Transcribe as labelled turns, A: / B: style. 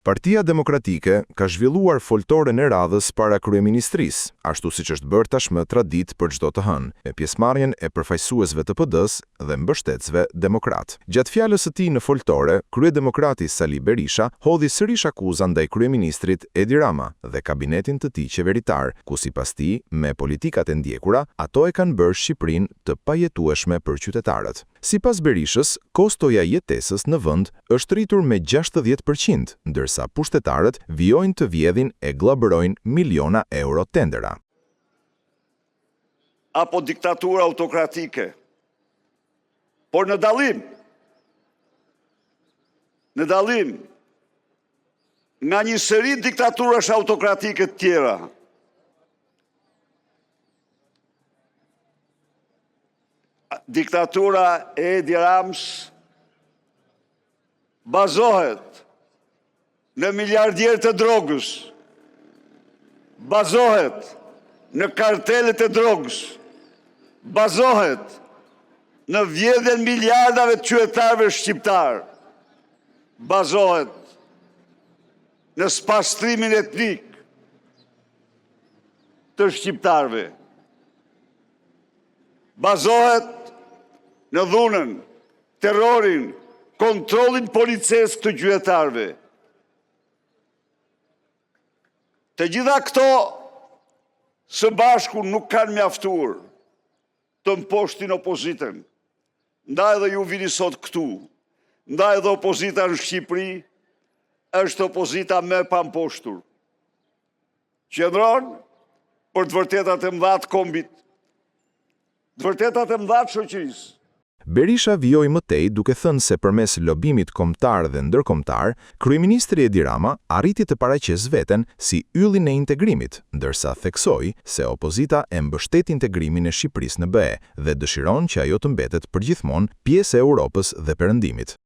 A: Partia Demokratike ka zhvilluar foltoren e radhës para kryeministrisë, ashtu siç është bërë tashmë traditë për çdo të hënë, me pjesëmarrjen e përfaqësuesve të PD-s dhe mbështetësve demokrat. Gjatë fjalës së tij në foltore, kryedemokrati Sali Berisha hodhi sërish akuza ndaj kryeministrit Edi Rama dhe kabinetin të tij qeveritar, ku sipas tij, me politikat e ndjekura, ato e kanë bërë Shqipërinë të pajetueshme për qytetarët. Sipas Berishës, kostoja e jetesës në vend është rritur me 60%, ndërsa pushtetarët vijojnë të vjedhin e glabërojnë miliona euro tendera.
B: Apo diktatura autokratike. Por në dallim nga një seri diktaturash autokratike të tjera, diktatura e Edi Ramës bazohet në miliardierët e drogës, bazohet në kartelet e drogës, bazohet në vjedhjen miliardave të qytetarëve shqiptar, bazohet në spastrimin etnik të shqiptarëve, bazohet në dhunën, terrorin, kontrollin policesk të qytetarëve. Të gjitha këto së bashku nuk kanë mjaftuar të mposhtin opozitën. Ndaj dhe ju vini sot këtu, ndaj dhe opozita në Shqipëri është opozita më e pamposhtur. Qëndron për të vërtetat e mëdha të kombit, të vërtetat e mëdha të shoqërisë.
A: Berisha vijoi mëtej duke thënë se përmes lobimit kombëtar dhe ndërkombëtar, kryeministri Edi Rama arriti të paraqesë veten si yllin e integrimit, ndërsa theksoi se opozita e mbështet integrimin e Shqipërisë në BE dhe dëshiron që ajo të mbetet përgjithmonë pjesë e Europës dhe Perëndimit.